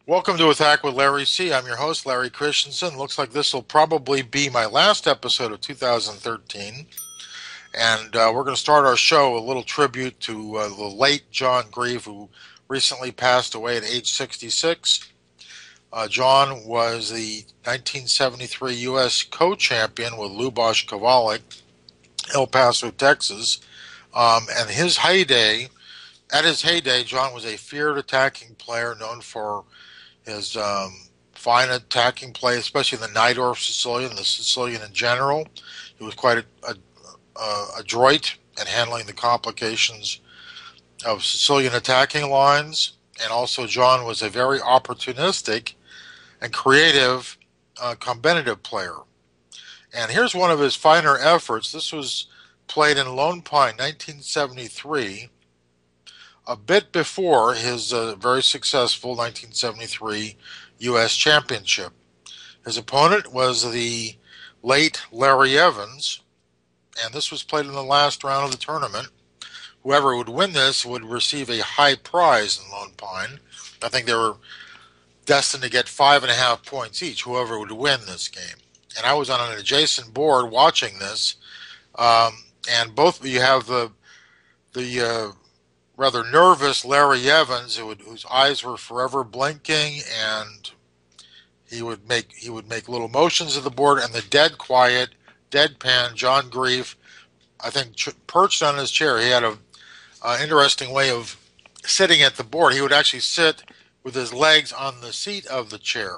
Welcome to Attack with Larry C. I'm your host, Larry Christiansen. Looks like this will probably be my last episode of 2013. And we're going to start our show with a little tribute to the late John Grieve, who recently passed away at age 66. John was the 1973 U.S. co-champion with Lubosh Kovalik, El Paso, Texas. And at his heyday, John was a feared attacking player known for his fine attacking play, especially the Najdorf Sicilian, the Sicilian in general. He was quite adroit at handling the complications of Sicilian attacking lines. And also, John was a very opportunistic and creative, combinative player. And here's one of his finer efforts. This was played in Lone Pine, 1973, a bit before his very successful 1973 U.S. Championship. His opponent was the late Larry Evans, and this was played in the last round of the tournament. Whoever would win this would receive a high prize in Lone Pine. I think they were destined to get 5.5 points each, whoever would win this game. And I was on an adjacent board watching this, and both of you have the rather nervous Larry Evans, whose eyes were forever blinking, and he would make little motions of the board, and the dead quiet, deadpan John Grieve, I think, perched on his chair. He had a interesting way of sitting at the board. He would actually sit with his legs on the seat of the chair,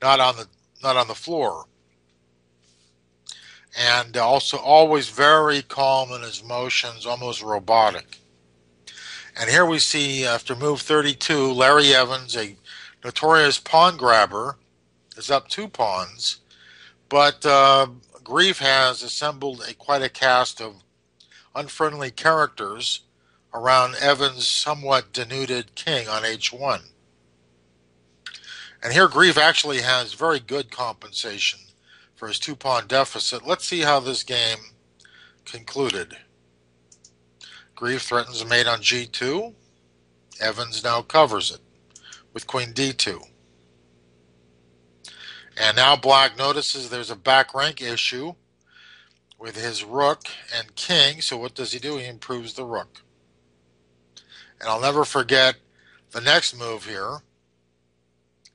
not on the floor, and also always very calm in his motions, almost robotic. And here we see, after move 32, Larry Evans, a notorious pawn grabber, is up 2 pawns. But Grieve has assembled quite a cast of unfriendly characters around Evans' somewhat denuded king on h1. And here Grieve actually has very good compensation for his 2-pawn deficit. Let's see how this game concluded. Grieve threatens a mate on g2. Evans now covers it with queen d2. And now black notices there's a back rank issue with his rook and king. So what does he do? He improves the rook. And I'll never forget the next move here.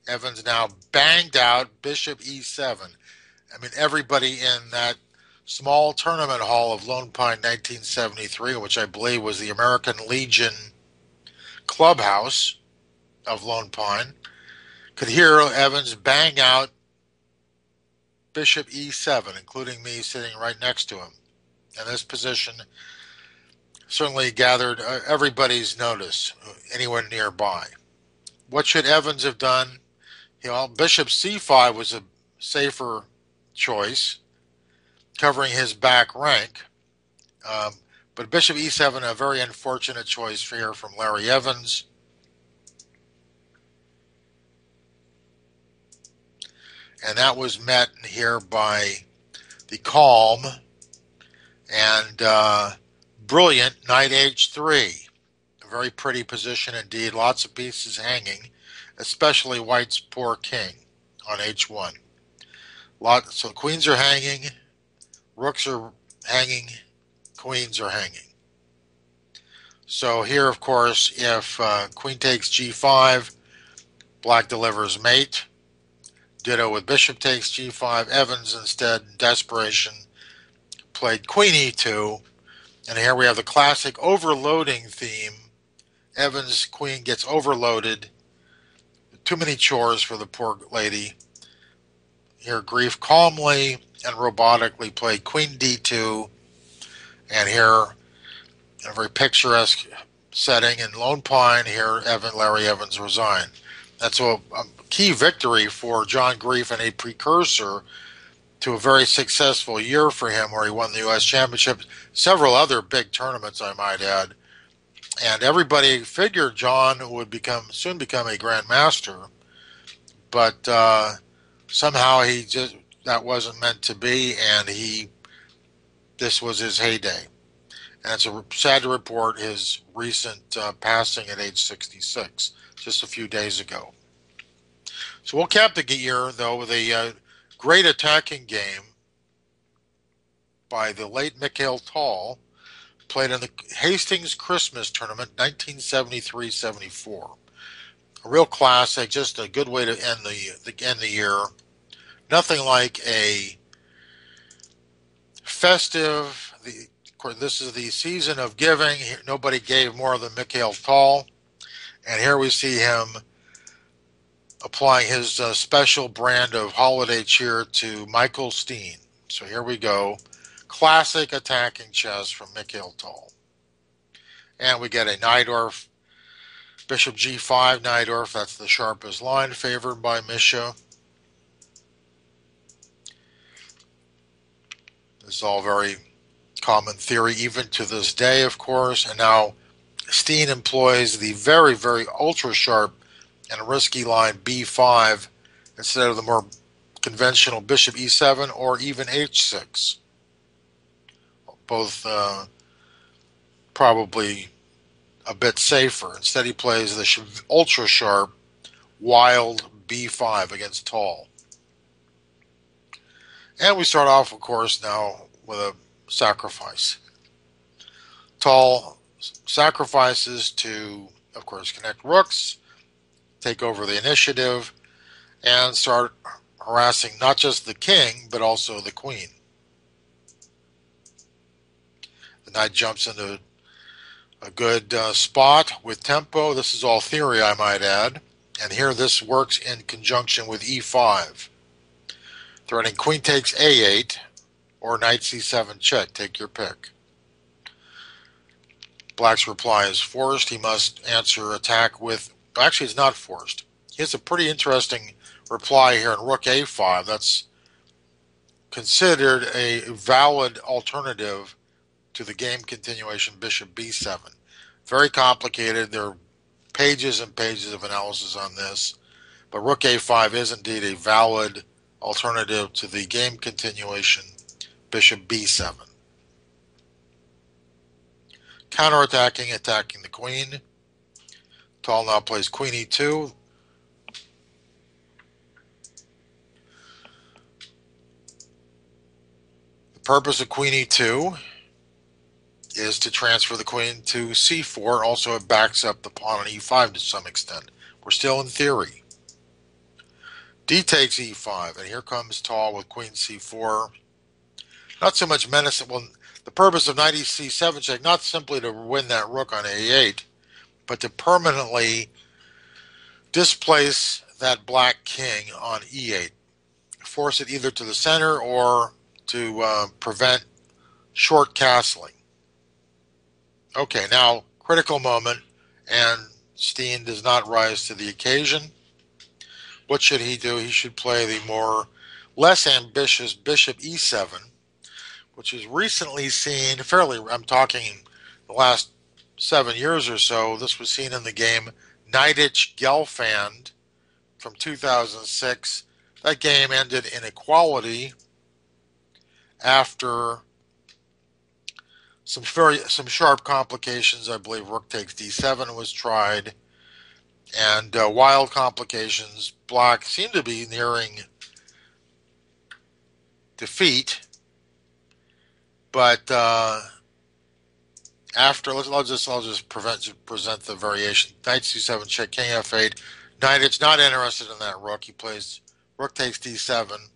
Evans now banged out bishop e7. I mean, everybody in that small tournament hall of Lone Pine 1973, which I believe was the American Legion clubhouse of Lone Pine, could hear Evans bang out bishop e7, including me sitting right next to him. And this position certainly gathered everybody's notice anywhere nearby. What should Evans have done? Bishop c5 was a safer choice, covering his back rank. But bishop e7, a very unfortunate choice here from Larry Evans. And that was met here by the calm and brilliant knight h3. A very pretty position indeed. Lots of pieces hanging, especially White's poor king on h1. So queens are hanging, rooks are hanging, queens are hanging. So here, of course, if queen takes g5, black delivers mate. Ditto with bishop takes g5. Evans instead, in desperation, played queen e2. And here we have the classic overloading theme. Evans' queen gets overloaded. Too many chores for the poor lady. Here, Grieve calmly and robotically played queen d2. And here, in a very picturesque setting in Lone Pine, here Larry Evans resigned. That's a key victory for John Grieve and a precursor to a very successful year for him, where he won the U.S. Championship, several other big tournaments, I might add. And everybody figured John would soon become a Grand Master, but somehow that wasn't meant to be, and this was his heyday. And it's sad to report his recent passing at age 66, just a few days ago. So we'll cap the year, though, with a great attacking game by the late Mikhail Tal, played in the Hastings Christmas Tournament, 1973-74. A real classic, just a good way to end the year. Nothing like a festive. Of course, this is the season of giving. Nobody gave more than Mikhail Tal, and here we see him applying his special brand of holiday cheer to Michael Steen. So here we go. Classic attacking chess from Mikhail Tal. And we get a Najdorf, bishop g5, Najdorf. That's the sharpest line favored by Misha. This is all very common theory, even to this day, of course. And now Steen employs the very, very ultra-sharp and risky line b5 instead of the more conventional bishop e7 or even h6. Both probably a bit safer. Instead, he plays the ultra-sharp, wild b5 against Tal. And we start off, of course, now with a sacrifice. Tal sacrifices to, of course, connect rooks, take over the initiative, and start harassing not just the king, but also the queen. The knight jumps into a good spot with tempo. This is all theory, I might add. And here this works in conjunction with e5. Threatening queen takes a8 or knight c7 check. Take your pick. Black's reply is forced. He must answer attack with... Actually, it's not forced. He has a pretty interesting reply here in rook a5. That's considered a valid alternative to the game continuation bishop b7. Very complicated. There are pages and pages of analysis on this. But rook a5 is indeed a valid alternative to the game continuation bishop b7. Counterattacking, attacking the queen. Tal now plays queen e2. The purpose of queen e2 is to transfer the queen to c4. Also, it backs up the pawn on e5 to some extent. We're still in theory. D takes e5, and here comes Tal with queen c4. Not so much menacing. Well, the purpose of knight c7 check, not simply to win that rook on a8, but to permanently displace that black king on e8. Force it either to the center or to prevent short castling. Okay, now critical moment, and Steen does not rise to the occasion. What should he do? He should play the less ambitious bishop e7, which is recently seen I'm talking the last 7 years or so. This was seen in the game Neidich-Gelfand from 2006. That game ended in equality after some sharp complications. I believe rook takes d7 was tried, and wild complications. Black seemed to be nearing defeat, but after I'll just present the variation. Knight c7 check, king f8. Knight, it's not interested in that rook. He plays rook takes d7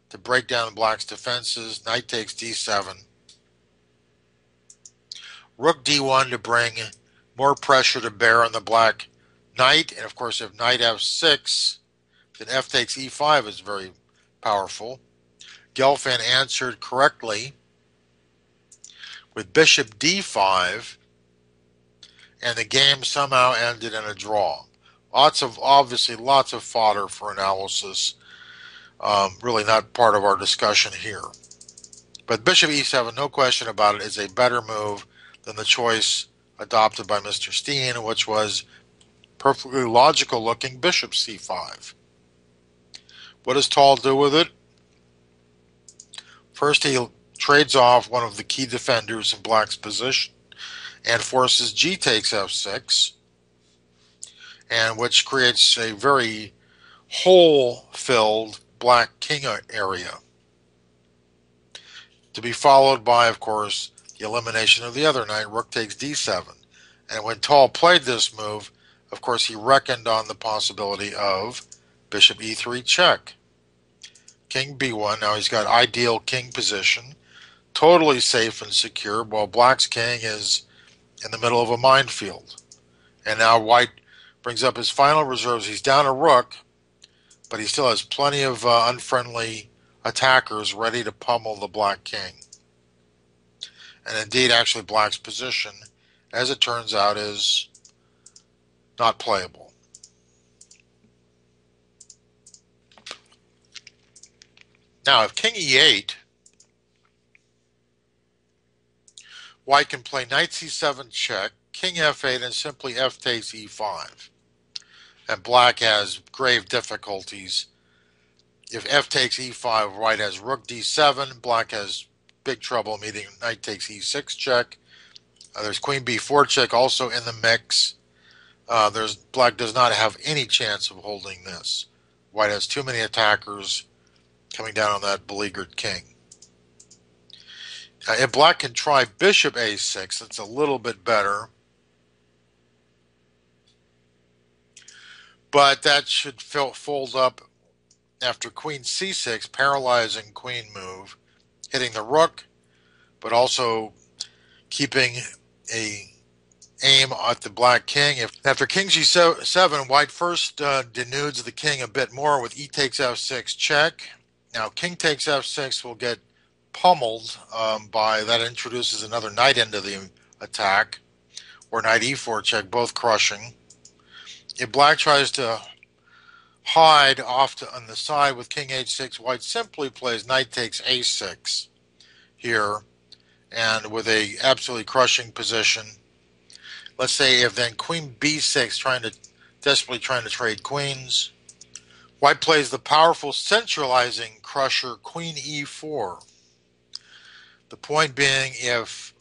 to break down black's defenses. Knight takes d7. Rook d1 to bring more pressure to bear on the black knight. And of course, if knight f6, then f takes e5 is very powerful. Gelfand answered correctly with bishop d5, and the game somehow ended in a draw. Obviously lots of fodder for analysis. Really not part of our discussion here. But bishop e7, no question about it, is a better move than the choice adopted by Mr. Steen, which was perfectly logical looking bishop c5. What does Tal do with it? First, he trades off one of the key defenders in black's position and forces g takes f6, and which creates a very hole-filled black king area, to be followed by, of course, the elimination of the other knight. Rook takes d7. And when Tal played this move, of course, he reckoned on the possibility of bishop e3 check. King b1. Now he's got ideal king position, totally safe and secure, while black's king is in the middle of a minefield. And now white brings up his final reserves. He's down a rook, but he still has plenty of unfriendly attackers ready to pummel the black king. And indeed, actually, black's position, as it turns out, is not playable. Now, if king e8, white can play knight c7 check, king f8, and simply f takes e5. And black has grave difficulties. If f takes e5, white has rook d7. Black has big trouble meeting knight takes e6 check. There's queen b4 check also in the mix. Black does not have any chance of holding this. White has too many attackers coming down on that beleaguered king. If black can try bishop a6, it's a little bit better. But that should fold up after queen c6, paralyzing queen move, hitting the rook, but also keeping a aim at the black king. After king g7, white first denudes the king a bit more with e takes f6 check. Now king takes f6 will get pummeled by that, introduces another knight into the attack, or knight e4 check, both crushing. If black tries to hide off on the side with king h6, white simply plays knight takes a6 here, and with a absolutely crushing position. Let's say if then queen b6, desperately trying to trade queens, white plays the powerful centralizing crusher queen e4. The point being, if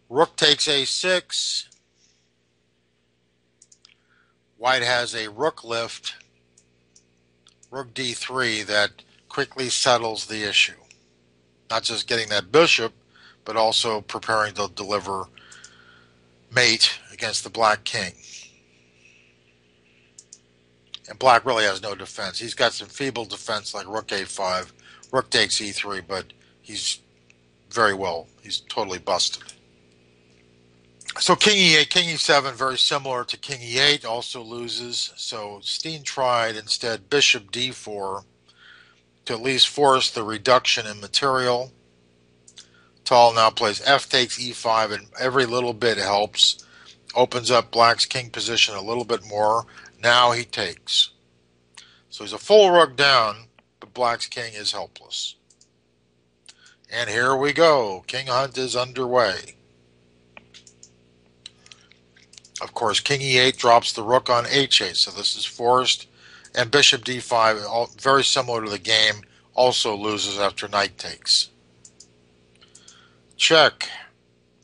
rook takes a6, white has a rook lift, rook d3, that quickly settles the issue. Not just getting that bishop, but also preparing to deliver mate against the black king. And black really has no defense. He's got some feeble defense like rook a5, rook takes e3, but he's totally busted. So king e8, king e7, very similar to king e8, also loses. So Steen tried instead bishop d4 to at least force the reduction in material. Tal now plays f takes e5, and every little bit helps. Opens up black's king position a little bit more. Now he takes. So he's a full rook down, but black's king is helpless. And here we go. King hunt is underway. Of course, king e8 drops the rook on h8, so this is forced. And bishop d5, very similar to the game, also loses after knight takes. Check.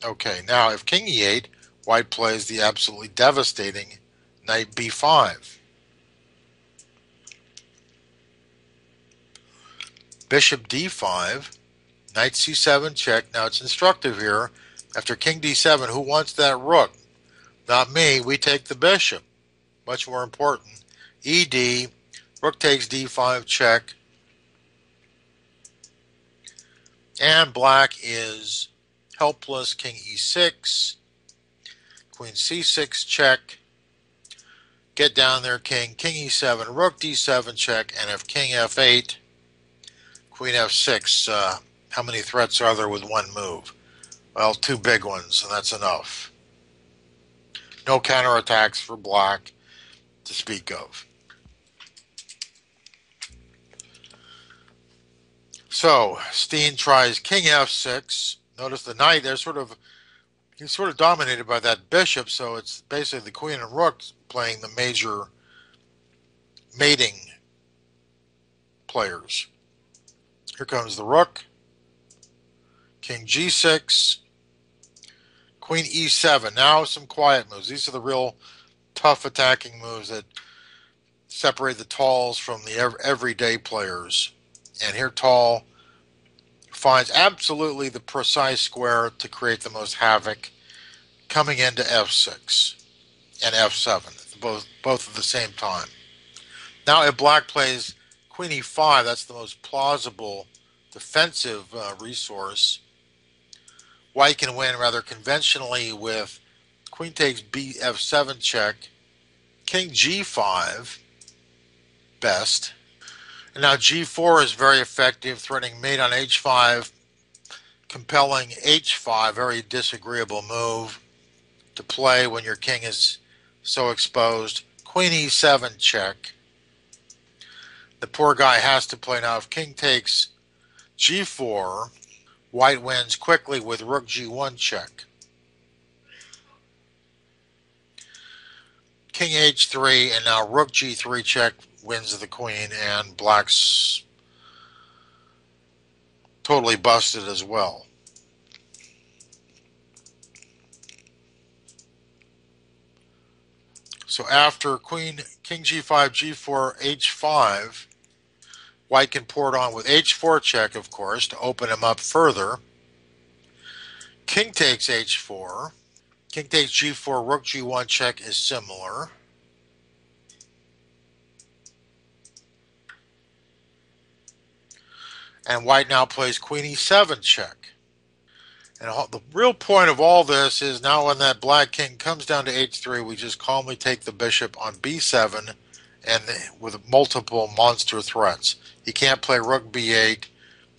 Okay, now if king e8, white plays the absolutely devastating knight b5. Bishop d5, knight c7 check. Now it's instructive here. After king d7, who wants that rook? Not me. We take the bishop. Much more important. ed, rook takes d5 check. And black is helpless. King e6, queen c6 check. Get down there, king. King e7, rook d7 check. And if king f8, queen f6, how many threats are there with one move? Well, two big ones, and that's enough. No counterattacks for black to speak of. So Steen tries king f6. Notice the knight there he's sort of dominated by that bishop, so it's basically the queen and rook playing the major mating players. Here comes the rook. King g6. Queen e7. Now some quiet moves. These are the real tough attacking moves that separate the talls from the everyday players. And here Tal finds absolutely the precise square to create the most havoc, coming into f6 and f7, both at the same time. Now if black plays queen e5, that's the most plausible defensive resource. White can win rather conventionally with queen takes b f7 check, king g5 best. And now g4 is very effective, threatening mate on h5, compelling h5, very disagreeable move to play when your king is so exposed. Queen e7 check. The poor guy has to play now. If king takes g4, white wins quickly with rook g1 check. King h3, and now rook g3 check wins the queen, and black's totally busted as well. So after king g5, g4, h5, white can pour it on with h4 check, of course, to open him up further. King takes h4. King takes g4, rook g1 check is similar. And white now plays queen e7 check. And the real point of all this is now when that black king comes down to h3, we just calmly take the bishop on b7 and with multiple monster threats. He can't play rook b8.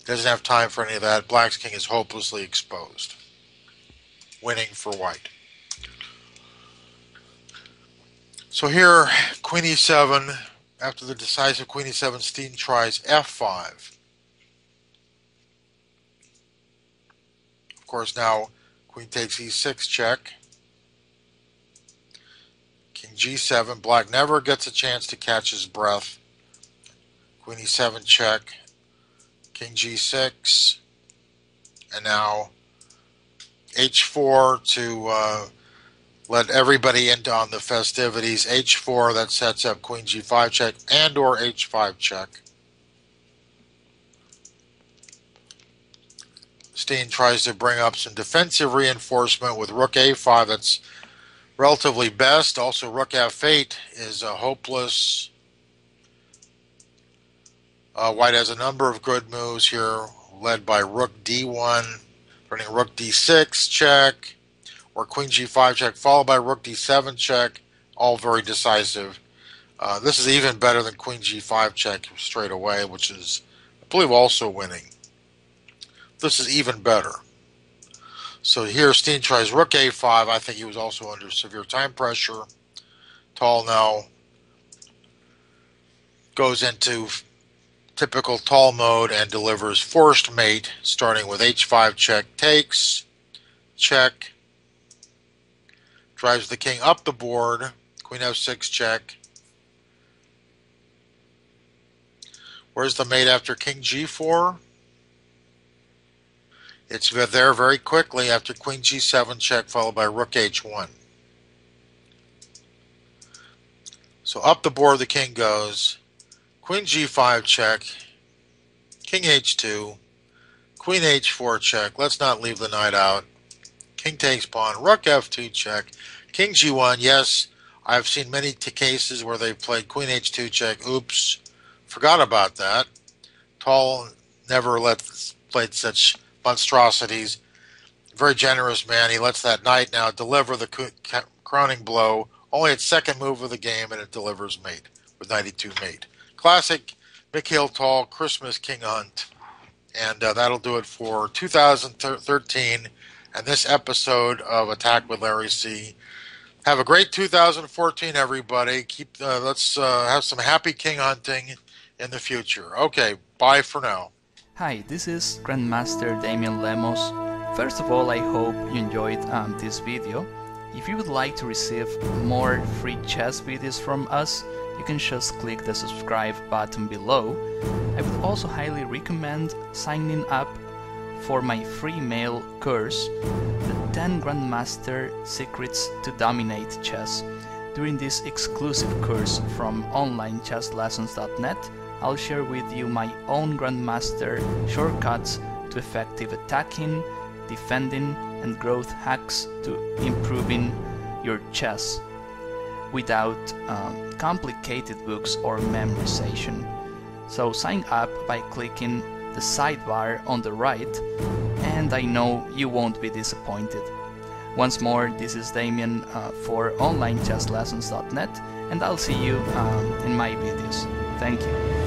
Doesn't have time for any of that. Black's king is hopelessly exposed. Winning for white. So here, queen e7. After the decisive queen e7, Steen tries f5. Of course, now queen takes e6 check. King g7. Black never gets a chance to catch his breath. Queen e7 check. King g6. And now h4 to let everybody in on the festivities. h4, that sets up queen g5 check and or h5 check. Steen tries to bring up some defensive reinforcement with rook a5. That's relatively best. Also rook f8 is hopeless. White has a number of good moves here, led by rook d1, running rook d6 check, or queen g5 check, followed by rook d7 check, all very decisive. This is even better than queen g5 check straight away, which is, I believe, also winning. This is even better. So here Steen tries rook a5. I think he was also under severe time pressure. Tal now goes into typical Tal mode and delivers forced mate, starting with h5 check takes, check, drives the king up the board, queen f6 check. Where's the mate after king g4? It's there very quickly after queen g7 check, followed by rook h1. So up the board the king goes, queen g5 check, king h2, queen h4 check. Let's not leave the knight out. King takes pawn, rook f2 check, king g1. Yes, I've seen many cases where they've played queen h2 check. Oops, forgot about that. Tal never played such monstrosities. Very generous man. He lets that knight now deliver the crowning blow. Only its second move of the game, and it delivers mate with 92 mate. Classic Mikhail Tal Christmas King Hunt. And that'll do it for 2013 and this episode of Attack with Larry C. Have a great 2014, everybody. Let's have some happy king hunting in the future. Okay, bye for now. Hi, this is Grandmaster Damian Lemos. First of all, I hope you enjoyed this video. If you would like to receive more free chess videos from us, you can just click the subscribe button below. I would also highly recommend signing up for my free mail course, The 10 Grandmaster Secrets to Dominate Chess. During this exclusive course from onlinechesslessons.net, I'll share with you my own Grandmaster shortcuts to effective attacking, defending, and growth hacks to improving your chess without complicated books or memorization. So sign up by clicking the sidebar on the right, and I know you won't be disappointed. Once more, this is Damien for onlinechesslessons.net, and I'll see you in my videos. Thank you.